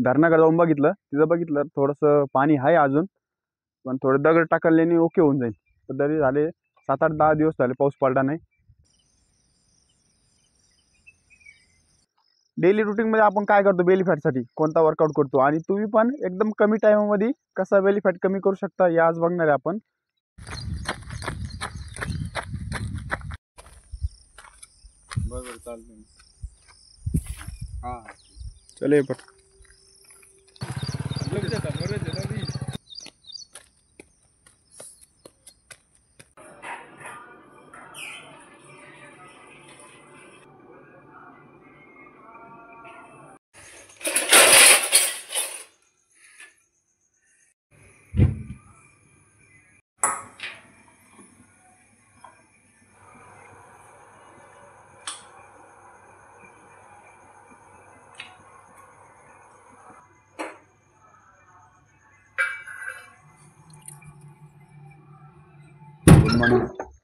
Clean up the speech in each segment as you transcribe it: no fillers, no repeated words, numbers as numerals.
धरणाकडे जाऊन बघितलं, तिथं बघितलं थोडंसं पाणी आहे अजून, पण थोडं दगड टाकल्याने ओके होऊन जाईल. तर तरी झाले 7-8-10 दिवस झाले पाऊस पडला नाही. डेली रुटीनमध्ये आपण काय करतो, बेली फॅटसाठी कोणता वर्कआउट करतो, आणि तुम्ही पण एकदम कमी टाईममध्ये कसा बेली फॅट कमी करू शकता हे आज बघणार आहे आपण. बरोबर चालतं. हां चले पण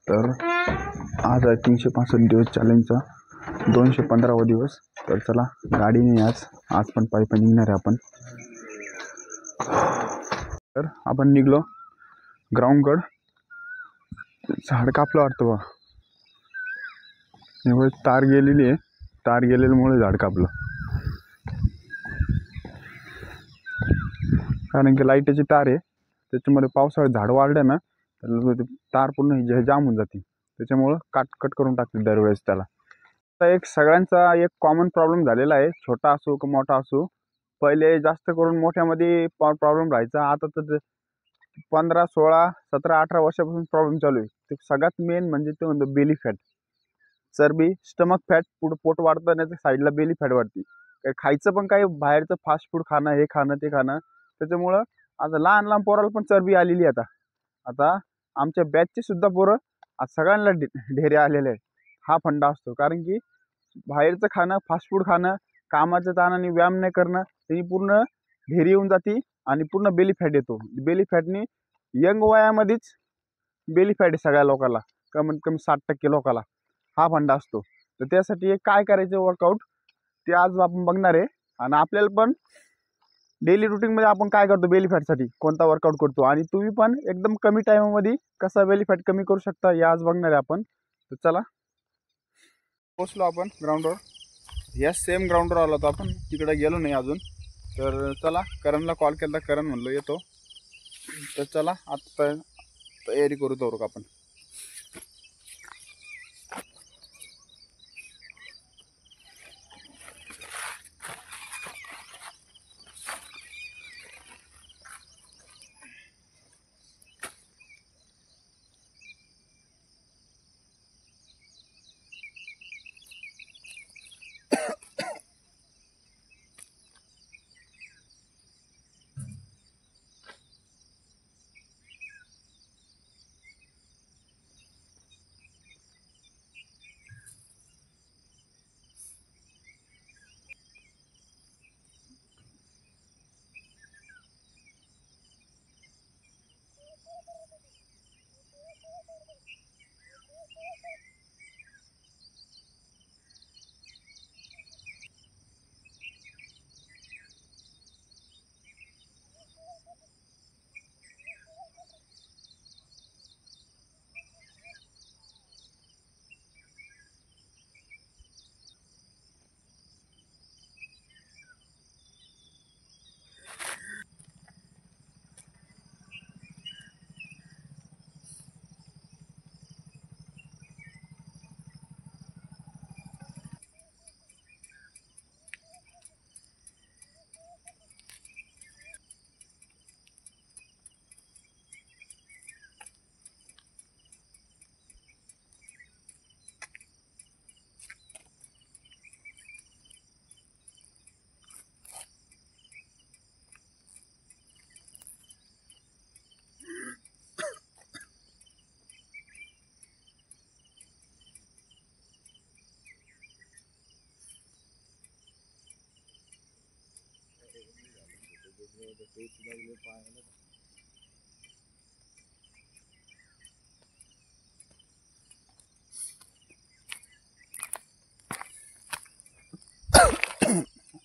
तर आज आहे 365 दिवस चॅलेंजचा 215वा दिवस. तर चला गाडीने आज पण पायी निघणार आहे आपण. तर आपण निघलो ग्राउंडकड. झाड कापलं वाटतं बा, एवढी तार गेलेली आहे, तार गेलेल्यामुळे झाड कापलं. कारण की लाईटाची तार आहे, त्याच्यामुळे पावसाळ्यात झाड वाढलं ना तर तार पूर्ण जाम होऊन जाते, त्याच्यामुळं कट करून टाकते दरवेळेस त्याला. आता एक सगळ्यांचा एक कॉमन प्रॉब्लेम झालेला आहे, छोटा असो की मोठा असो. पहिले जास्त करून मोठ्यामध्ये प्रॉब्लेम राहायचा, आता तर 15, 16, 17, 18 वर्षापासून प्रॉब्लेम चालू आहे. ते सगळ्यात मेन म्हणजे ते म्हणतो बेली फॅट, चरबी, स्टमक फॅट. पुढं पोट वाढतं नाही तर साईडला बेली फॅट वाढते. काय खायचं पण काही बाहेरचं फास्ट फूड खाणं, हे खाणं ते खाणं, त्याच्यामुळं आता लहान लहान पोराला पण चरबी आलेली आहे. आता आमच्या बॅचचे सुद्धा पोरं आज सगळ्यांना ढेरे आलेले आहेत. हा फंडा असतो, कारण की बाहेरचं खाणं, फास्ट फूड खाणं, कामाच्या ताणाने व्यायाम नाही करणं, त्यांनी पूर्ण ढेरी येऊन जाते आणि पूर्ण बेली फॅट येतो. बेली फॅटनी यंग वयामध्येच बेली फॅट आहे सगळ्या लोकांना, कमीत कमी 60% लोकांना हा फंडा असतो. तर त्यासाठी काय करायचं वर्कआउट ते आज आपण बघणार आहे. आणि आपल्याला पण डेली रुटीनमध्ये आपण काय करतो, बेली फॅटसाठी कोणता वर्कआउट करतो, आणि तुम्ही पण एकदम कमी टाईममध्ये कसा बेली फॅट कमी करू शकता हे आज बघणार आहे आपण. तर चला, पोचलो आपण ग्राउंडवर. या सेम ग्राउंडवर आलो होतो आपण, तिकडे गेलो नाही अजून. तर चला, करणला कॉल केला, करण म्हणलो येतो. तर चला आता तयारी करू तर आपण.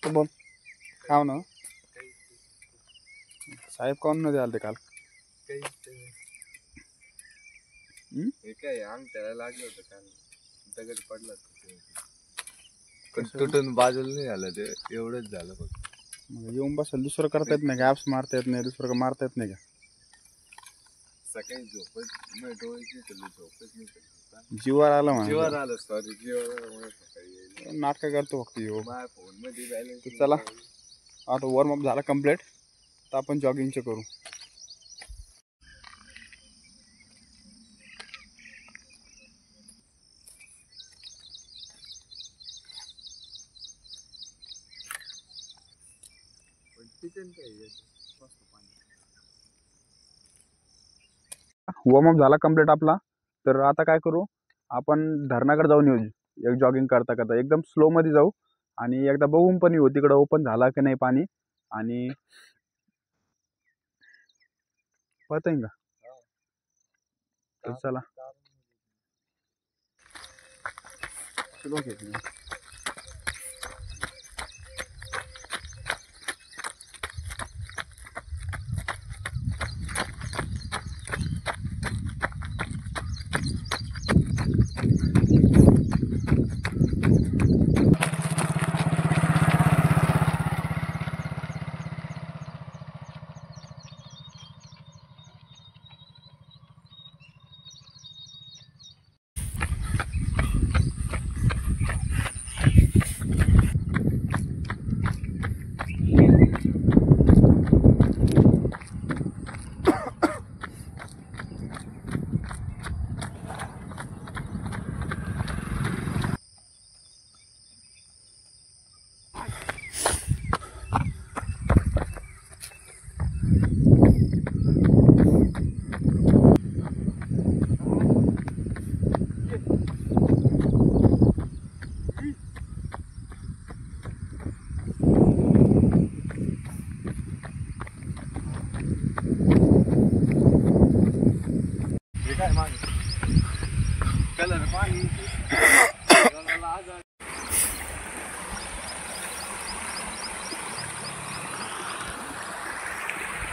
बोल, खाव ना. साहेब कोण मध्ये आले काल? हे काय अंगठ्याला लागलं होतं काल, दगड पडला पण तुटून बाजूला नाही आलं, ते एवढंच झालं फक्त. मग येऊन बसेल, दुसरं करता येत नाही का? ॲप्स मारता येत नाही, दुसरं मारता येत नाही का? सकाळी झोपच झोपच नाही, जीवावर आलं म्हणा. जीवावर आलं, सॉरी जीवावर. सकाळी नाटक करतो फक्त येऊ. माझ्या फोन मध्ये बॅलन्स. तर चला आता वॉर्मअप झाला कम्प्लीट, तर आपण जॉगिंगचे करू. वॉर्मअप झाला कम्प्लीट आपला. तर आता काय करू, आपण धरणाकडे जाऊन येऊ. एक जॉगिंग करता करता एकदम स्लो मध्ये जाऊ आणि एकदा बघून पण येऊ तिकडं ओपन झाला की नाही पाणी. आणि पळतंय का? तर चला चलो घेतो. कलर पाणी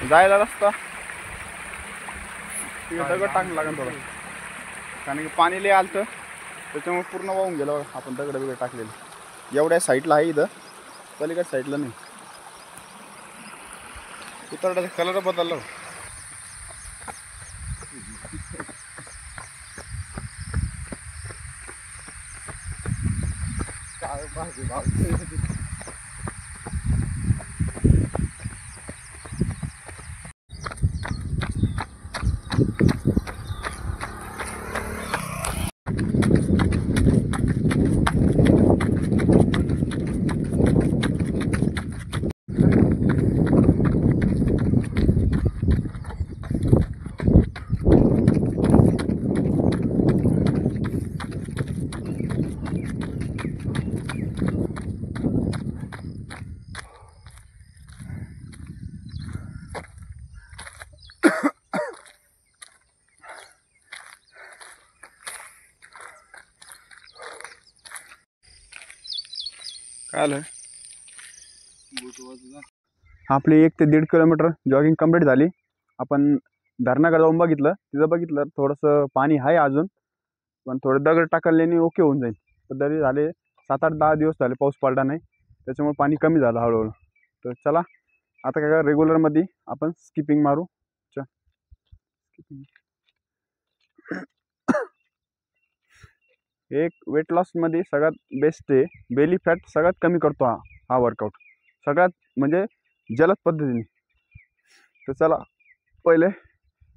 जायला रस्ता दगड टाकलं लागेल थोडं, कारण की पाणी लय आलतं त्याच्यामुळे पूर्ण वाहून गेलं बघा. आपण दगड वगैरे टाकलेले एवढ्या साईडला आहे, इथं पलीकडे साईडला नाही. उतरड्याचा कलर बदलला. काय आलं? आपली 1 ते 1.5 किलोमीटर जॉगिंग कंप्लीट झाली. आपण धरणाकडे जाऊन बघितलं, तिथं बघितलं थोडंसं पाणी आहे अजून, पण थोडं दगड टाकल्याने ओके होऊन जाईल. तर तरी झाले 7-8-10 दिवस झाले पाऊस पडला नाही, त्याच्यामुळे पाणी कमी झालं हळूहळू. तर चला आता काय रेग्युलरमध्ये आपण स्किपिंग मारू. एक वेट लॉसमध्ये सगळ्यात बेस्ट आहे, बेली फॅट सगळ्यात कमी करतो हा वर्कआउट, सगळ्यात म्हणजे जलद पद्धतीने. तर चला पहिले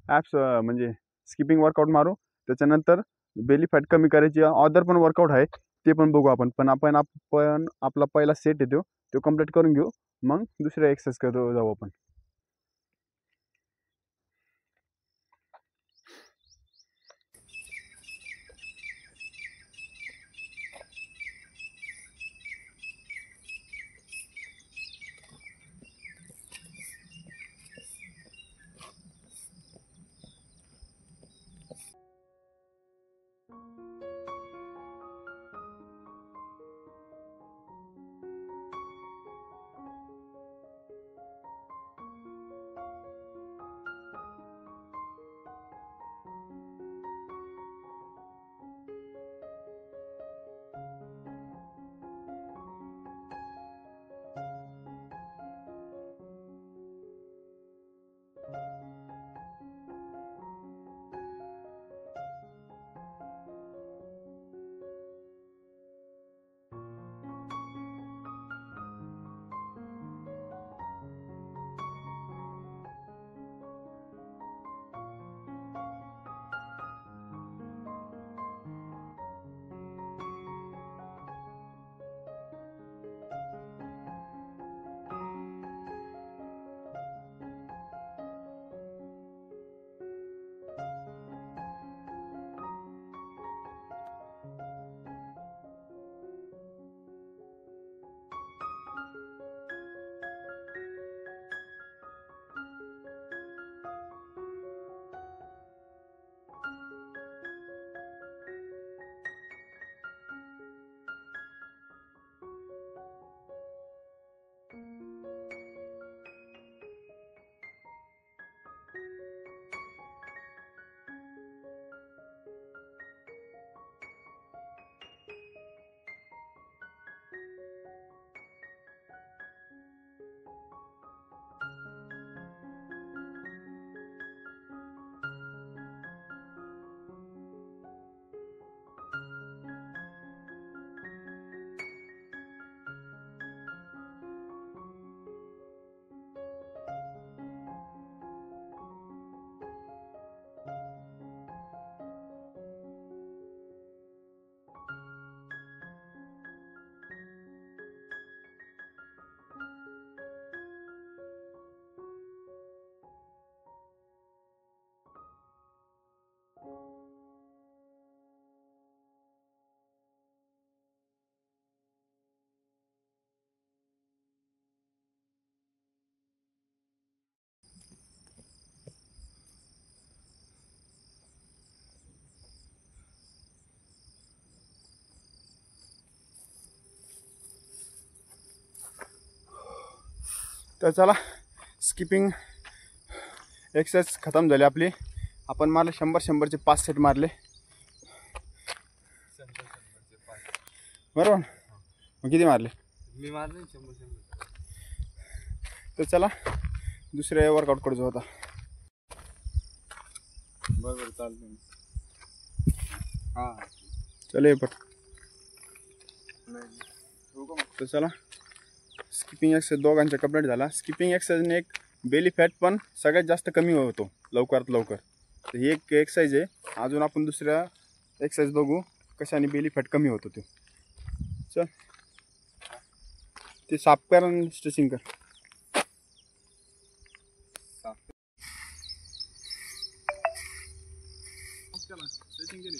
ॲप्स म्हणजे स्किपिंग वर्कआउट मारू, त्याच्यानंतर बेली फॅट कमी करायची अदर पण वर्कआउट आहे ते पण बघू आपण. पण आपला पहिला सेट येतो तो कंप्लीट करून घेऊ, मग दुसऱ्या एक्सरसाइज करू जाऊ आपण. तर चला, स्किपिंग एक्सरसाइज खतम झाली आपली. आपण मारले 100-100चे 5 सेट मारले, बरोबर. मग किती मारले? मी मारले 100. तर चला दुसऱ्या वर्कआउट कडे जाऊ आता. बरोबर चालतं. हां चले पण. तर चला, स्किपिंग एक्सरसाइज दोघांचा कंप्लीट झाला. स्किपिंग एक्सरसाइजने एक बेली फॅट पण सगळ्यात जास्त कमी होतो लवकरात लवकर. तर ही एक एक्सरसाइज आहे. अजून आपण दुसऱ्या एक्सरसाइज बघू कशाने बेली फॅट कमी होतो ते. चल, ते साफ कर आणि स्ट्रेचिंग कर. स्ट्रेचिंग केली.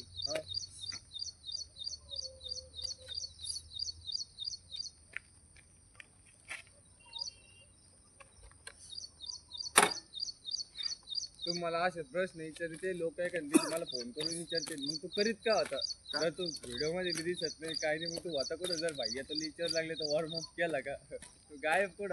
तुम्हाला असे प्रश्न विचारते लोक, एखादी तुम्हाला फोन करून विचारते मग तू करीत का होता, जर तू व्हिडिओ मध्ये बी दिसत नाही काही नाही, मग तू होता कुठं? जर भाई तुला विचार लागले तर वॉर्मअप केला का? तू गायब कुठं?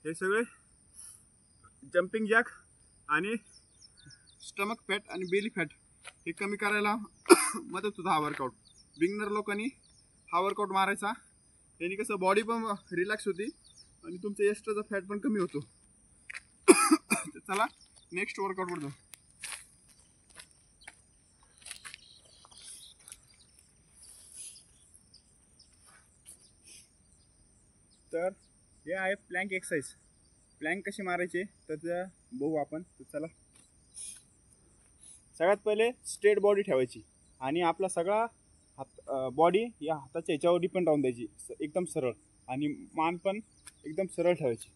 हे सगळे जंपिंग जॅक आणि स्टमक फॅट आणि बेली फॅट हे कमी करायला मदत होता हा वर्कआउट. बिगनर लोकांनी हा वर्कआउट मारायचा. याने कसं बॉडी पण रिलॅक्स होती आणि तुमचं एक्स्ट्राचा फॅट पण कमी होतो. चला नेक्स्ट वर्कआउट वर जाऊ. तर हे आहे प्लँक एक्सरसाइज. प्लँक कशी मारायचे तर बघू आपण. तर चला, सगळ्यात पहिले स्ट्रेट बॉडी ठेवायची आणि आपला सगळा हात बॉडी या हाताच्या ह्याच्यावर डिपेंड राहून द्यायची, एकदम सरळ. आणि मान पण एकदम सरळ ठेवायची.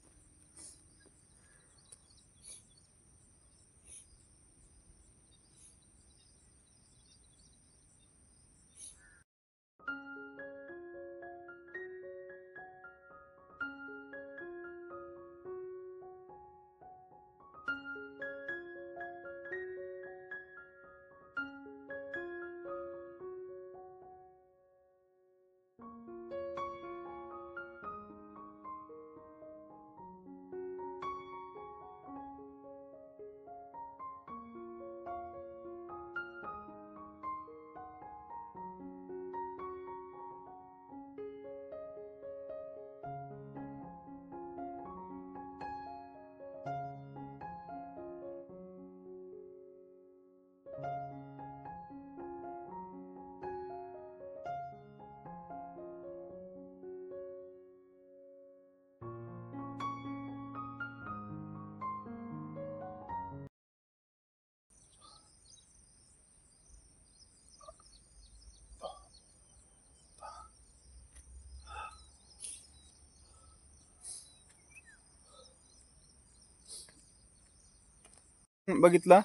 बघितलं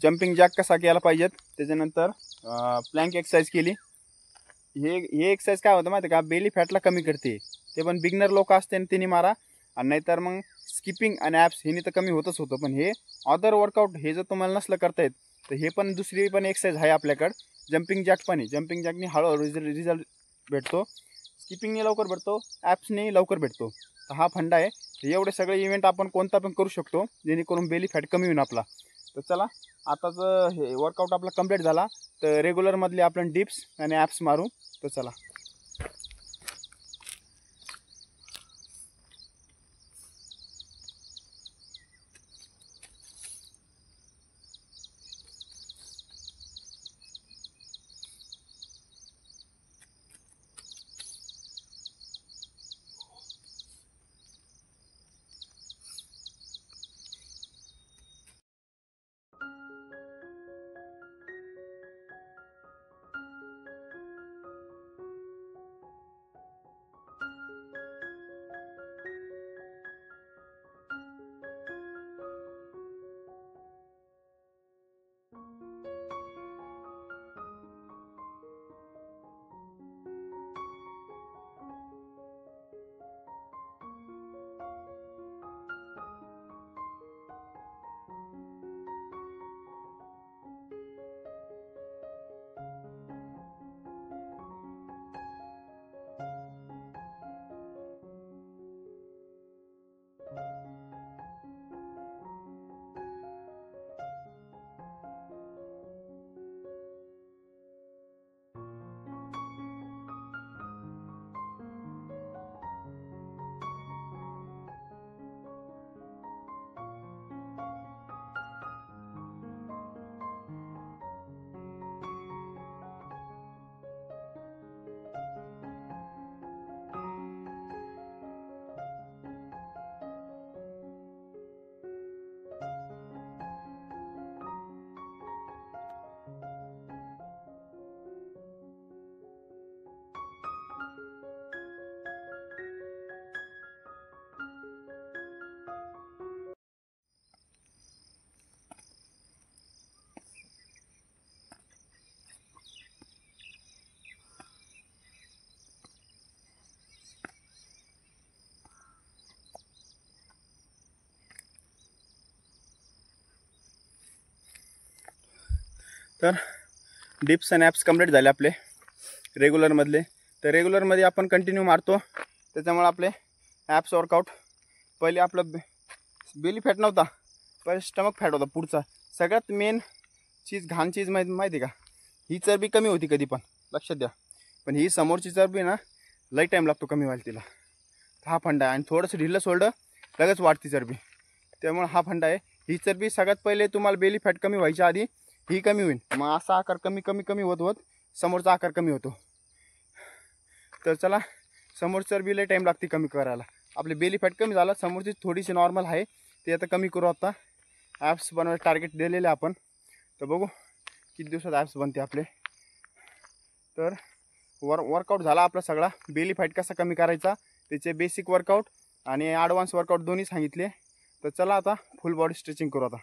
जंपिंग जॅक कसा केला पाहिजेत. त्याच्यानंतर प्लँक एक्सरसाइज केली. हे एक्सरसाइज काय होतं माहिती आहे का, बेली फॅटला कमी करते. ते पण बिगनर लोक असते आणि त्यांनी मारा. आणि नाहीतर मग स्किपिंग आणि ॲप्स हे तर कमी होतच होतं. पण हे अदर वर्कआउट हे जर तुम्हाला नसलं करता येत तर हे पण दुसरी पण एक्सरसाइज आहे आपल्याकडं. जंपिंग जॅक पण आहे. जंपिंग जॅकनी हळूहळू रिझल्ट भेटतो. स्किपिंगने लवकर भेटतो, ॲप्सने लवकर भेटतो. तर हा फंडा आहे. एवढे सगळे इव्हेंट आपण कोणता पण करू शकतो जेणेकरून बेली फॅट कमी होईल आपला. तर चला आताच हे वर्कआउट आपला कंप्लीट झाला, तर रेग्युलरमधले आपण डिप्स आणि ॲप्स मारू. तर चला. तर डिप्स आणि ॲप्स कंप्लीट झाले आपले रेग्युलरमधले. तर रेग्युलरमध्ये आपण कंटिन्यू मारतो, त्याच्यामुळे आपले ॲप्स वर्कआउट. पहिले आपलं बेली फॅट नव्हता, पहिले स्टमक फॅट होता पुढचा. सगळ्यात मेन चीज, घाण चीज माहिती का, ही चरबी कमी होती कधी पण, लक्षात द्या. पण ही समोरची चरबी ना लई टाईम लागतो कमी व्हायला तिला. हा फंडा आहे. आणि थोडंसं ढिल्लं सोडलं लगेच वाढती चरबी, त्यामुळे हा फंडा आहे. ही चरबी सगळ्यात पहिले तुम्हाला बेली फॅट कमी व्हायच्या आधी ही कमी होईल. मग असा आकार कमी कमी कमी होत होत समोरचा आकार कमी होतो. तर चला, समोर चरबी लई टाईम लागते कमी करायला. आपली बेली फॅट कमी झाला, समोरची थोडीशी नॉर्मल आहे, ते आता कमी करू. आता ॲप्स बनवायचं टार्गेट दिलेले आपण, तर बघू किती दिवसात ॲप्स बनते आपले. तर वर्कआउट झाला आपला सगळा. बेली फॅट कसा कमी करायचा त्याचे बेसिक वर्कआउट आणि ॲडव्हान्स वर्कआउट दोन्ही सांगितले. तर चला आता फुल बॉडी स्ट्रेचिंग करू आता.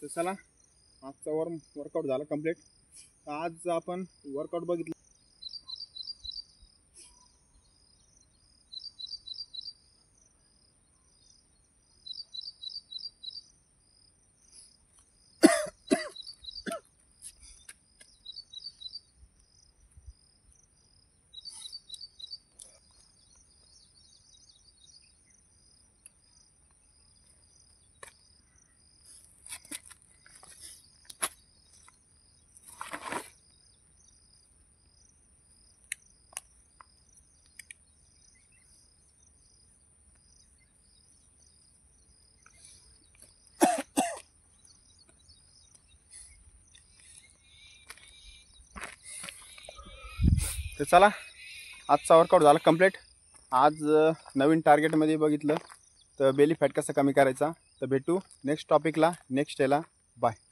तर चला आजचा वर्कआउट झाला कंप्लीट. आज आपण वर्कआउट बघितलं. तर चला आजचा वर्कआउट झाला कंप्लीट. आज नवीन टार्गेटमध्ये बघितलं तर बेली फॅट कसं कमी करायचा. तर भेटू नेक्स्ट टॉपिकला नेक्स्ट याला. बाय.